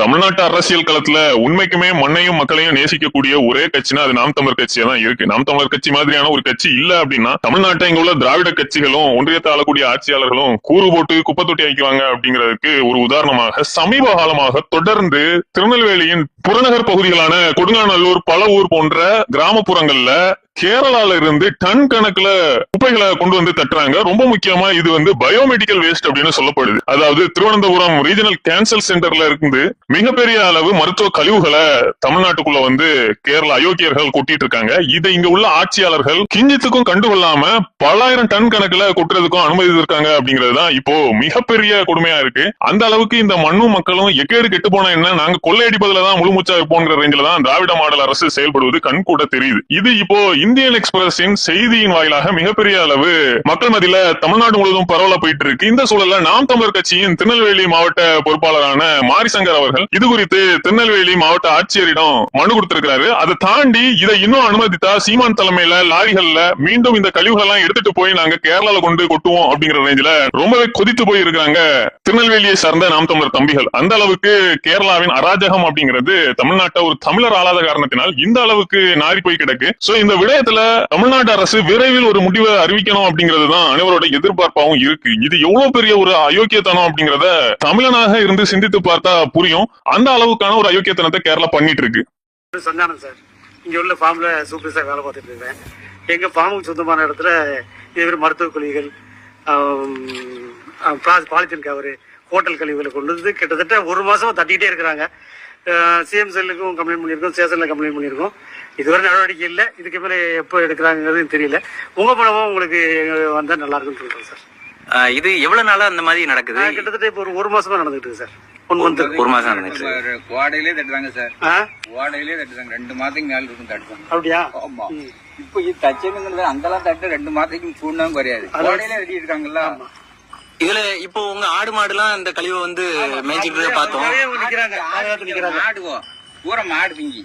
தமிழ்நாட்டு அரசியல் களத்துல உண்மைக்குமே மண்ணையும் மக்களையும் நேசிக்கக்கூடிய ஒரே கட்சினா அது நாம் தமிழர் கட்சியா தான் இருக்கு. நாம் தமிழர் கட்சி மாதிரியான ஒரு கட்சி இல்ல அப்படின்னா தமிழ்நாட்டை இங்க உள்ள திராவிட கட்சிகளும் ஒன்றியத்தை ஆளக்கூடிய ஆட்சியாளர்களும் கூறு போட்டு குப்பை தொட்டி வைக்குவாங்க அப்படிங்கிறதுக்கு ஒரு உதாரணமாக சமீப காலமாக தொடர்ந்து திருநெல்வேலியின் புறநகர் பகுதிகளான கொடுங்காநல்லூர், பலவூர் போன்ற கிராமப்புறங்கள்ல கேரளால இருந்து டன் கணக்குல குப்பைகளை கொண்டு வந்து தட்டுறாங்க. ரொம்ப முக்கியமா இது வந்து பயோமெடிக்கல் வேஸ்ட் அப்படின்னு சொல்லப்படுது. அதாவது திருவனந்தபுரம் ரீஜனல் கேன்சர் சென்டர்ல இருந்து மிகப்பெரிய அளவு மருத்துவ கழிவுகளை தமிழ்நாட்டுக்குள்ள வந்து கேரள அயோக்கியர்கள் கொட்டிட்டு இருக்காங்க. இதை இங்க உள்ள ஆட்சியாளர்கள் கிஞ்சித்துக்கும் கண்டுகொள்ளாம பல்லாயிரம் டன் கணக்குல கொட்டுறதுக்கும் அனுமதி இருக்காங்க அப்படிங்கிறது தான் இப்போ மிகப்பெரிய கொடுமையா இருக்கு. அந்த அளவுக்கு இந்த மண்ணும் மக்களும் எக்கேடு கெட்டு போனா என்ன, நாங்க கொள்ளையடிப்பதுல தான் முழுமூச்சா இருப்போங்கிற ரேஞ்சில தான் திராவிட மாடல் அரசு செயல்படுவது கண் கூட தெரியுது. இது இப்போ இந்தியன் எக்ஸ்பிரஸின் செய்தியின் வாயிலாக மிகப்பெரிய அளவு மக்கள் மத்தியில தமிழ்நாடு முழுவதும் பரவலா போயிட்டு இருக்கு. இந்த சூழல்ல நாம் தமிழர் கட்சியின் திருநெல்வேலி மாவட்ட பொறுப்பாளரான மாரிசங்கர் அவர்கள் இது குறித்து திருநெல்வேலி மாவட்ட ஆட்சியரிடம் மனு கொடுத்திருக்கிறாரு. அதை தாண்டி இதை இன்னும் அனுமதித்தா சீமான் தலைமையில லாரிகள்ல மீண்டும் இந்த கழிவுகள் எல்லாம் எடுத்துட்டு போய் நாங்க கேரளால கொண்டு கொட்டுவோம் அப்படிங்கிற ரேஞ்சில ரொம்பவே கொதித்து போய் இருக்காங்க திருநெல்வேலியை சார்ந்த நாம் தமிழர் தம்பிகள். அந்த அளவுக்கு கேரளாவின் அராஜகம் அப்படிங்கிறது தமிழ்நாட்டை ஒரு தமிழர் ஆளாத காரணத்தினால் இந்த அளவுக்கு நாரி போய் கிடக்கு. சோ இந்த விடயத்துல தமிழ்நாடு அரசு விரைவில் ஒரு முடிவை அறிவிக்கணும் அப்படிங்கிறது தான் அனைவரோட எதிர்பார்ப்பாகவும் இருக்கு. இது எவ்வளவு பெரிய ஒரு அயோக்கியத்தனம் அப்படிங்கறத தமிழனாக இருந்து சிந்தித்து பார்த்தா புரியும். அந்த அளவுக்கான ஒரு அயோக்கியத்தனத்தை கேரளா பண்ணிட்டு இருக்கு. சந்தானம் சார், இங்க உள்ள ஃபார்ம்ல சூப்பர்ஸா வேலை பார்த்துட்டு இருக்கேன். எங்க ஃபார்முக்கு சொந்தமான இடத்துல இதே மருத்துவ கழிவுகள், பாலித்தீன் கவரு, ஹோட்டல் கழிவுகளை கொண்டு வந்து கிட்டத்தட்ட ஒரு மாசமா தட்டிக்கிட்டே இருக்கிறாங்க. சிஎம் செல்லுக்கும் கம்ப்ளைண்ட் பண்ணியிருக்கோம், ஸ்டேஷன்ல கம்ப்ளைண்ட் பண்ணியிருக்கோம். இதுவரை நடவடிக்கை இல்லை. இதுக்கு மேலே எப்போ எடுக்கிறாங்கிறது தெரியல. உங்க பணமும் உங்களுக்கு வந்தா நல்லா இருக்குன்னு சொல்றேன் சார். இது எவ்வளவு நாளா அந்த மாதிரி நடக்குது? கிட்டத்தட்ட இப்போ ஒரு மாசமா நடந்துட்டு இருக்கு சார். ஒரு மாசம் நடந்துட்டு கோடையிலே தட்டுறாங்க சார். கோடையிலே தட்டுறாங்க. 2 மாதத்துக்கு மேல இருக்கும் தட்டுவாங்க. அப்படியா? ஆமா. இப்போ இது தச்சுங்கிறது அங்கெல்லாம் தட்டு 2 மாதத்துக்கு சூழ்நாம் குறையாது. கோடையிலே தட்டி இருக்காங்கல்ல. இதுல இப்போ உங்க ஆடு மாடு எல்லாம் இந்த கழிவை வந்து மேய்ச்சிட்டு பார்த்தோம். ஆடுவோம் பூரா மாடு திங்கி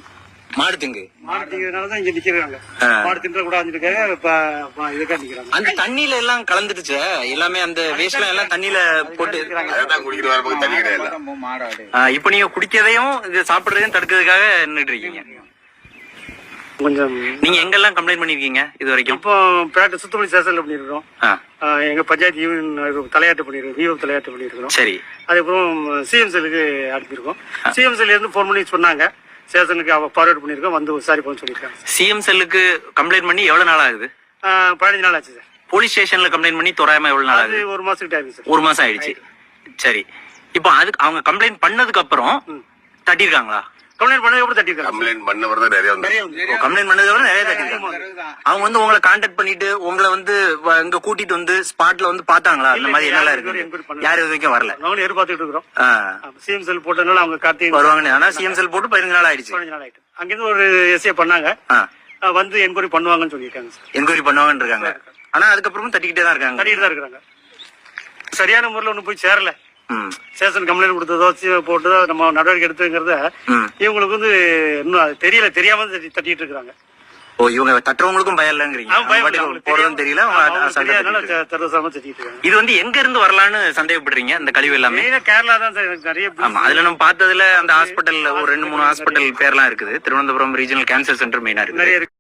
மாடு திங்கு திங்கிறதுனாலதான் இங்க நிக்கிறாங்க. மாடு தின்ற கூட இதுக்காக நிக்கிறாங்க. அந்த தண்ணியில எல்லாம் கலந்துருச்சு எல்லாமே. அந்த வேஸ்ட் எல்லாம் தண்ணியில போட்டு மாடாடு. இப்ப நீங்க குடிக்கிறதையும் இது சாப்பிடுறதையும் தடுக்கிறதுக்காக நின்றுட்டு இருக்கீங்க. கொஞ்சம் நீங்க எங்கெல்லாம் கம்ப்ளைண்ட் பண்ணிருக்கீங்க இது வரைக்கும்? இப்போ பேட்டை சுத்தமணி ஸ்டேஷன்ல பண்ணிருக்கோம். எங்க பஞ்சாயத்து யூனியன் தலையாட்டு பண்ணிருக்கோம், விஓ தலையாட்டு பண்ணிருக்கோம். சரி. அதுக்கப்புறம் சிஎம் செல்லுக்கு அனுப்பியிருக்கோம். சிஎம் செல்ல இருந்து 4 மணிக்கு சொன்னாங்க. ஸ்டேஷனுக்கு ஃபார்வர்ட் பண்ணிருக்கோம், வந்து விசாரிப்போம்னு சொல்லியிருக்காங்க. சிஎம் செல்லுக்கு கம்ப்ளைண்ட் பண்ணி எவ்வளவு நாள் ஆகுது? 15 நாள் ஆச்சு சார். போலீஸ் ஸ்டேஷன்ல கம்ப்ளைண்ட் பண்ணி தோராயமா எவ்வளவு நாள் ஆகுது? 1 மாசத்துக்கு ஆயிடுச்சு சார். 1 மாசம் ஆயிடுச்சு. சரி. இப்போ அதுக்கு அவங்க கம்ப்ளைண்ட் பண்ணதுக்கு அப்புறம் தட்டிருக்காங்களா? கம்ப்ளைண்ட் பண்ணதுக்கு அப்புறம் தட்டிருக்காங்க. கம்ப்ளைண்ட் பண்ணவர் தான் நிறைய கம்ப்ளைண்ட் பண்ணதுக்கு அப்புறம் நிறைய தட்டிருக்காங்க. அவங்க வந்து உங்களை கான்டாக்ட் பண்ணிட்டு உங்களை வந்து இங்க கூட்டிட்டு வந்து ஸ்பாட்ல வந்து பாத்தாங்களா? அந்த மாதிரி என்னெல்லாம் இருக்கு? யாரும் இது வரைக்கும் வரல. நாங்களும் எதிர்பார்த்துட்டு இருக்கிறோம். சிஎம் செல் போட்டதுனால அவங்க கார்த்திகை வருவாங்க. ஆனா சிஎம் செல் போட்டு 15 நாள் ஆயிடுச்சு. 15 நாள் ஆயிட்டு அங்கிருந்து ஒரு எஸ்ஏ பண்ணாங்க, வந்து என்கொயரி பண்ணுவாங்கன்னு சொல்லியிருக்காங்க. என்கொயரி பண்ணுவாங்கன்னு இருக்காங்க. ஆனா அதுக்கப்புறமும் தட்டிக்கிட்டே தான் இருக்காங்க. தட்டிட்டு தான் இருக்காங்க. சரியான முறையில் ஒண்ணு போய் சேரல. ஸ்டேஷன் கம்ப்ளைண்ட் கொடுத்ததோ போட்டதோ நம்ம நடவடிக்கை எடுத்துங்கிறத இவங்களுக்கு வந்து இன்னும் அது தெரியல, தெரியாம தட்டிட்டு இருக்காங்க. ஓ, இவங்க தட்டுறவங்களுக்கும் பயம் இல்லங்கிறீங்க? போறதும் தெரியல. இது வந்து எங்க இருந்து வரலான்னு சந்தேகப்படுறீங்க இந்த கழிவு எல்லாமே? கேரளா தான் நிறைய. ஆமா, அதுல நம்ம பார்த்ததுல அந்த ஹாஸ்பிட்டல் ஒரு 2-3 ஹாஸ்பிட்டல் பேர்லாம் இருக்குது. திருவனந்தபுரம் ரீஜனல் கேன்சர் சென்டர் மெயினா இருக்கு.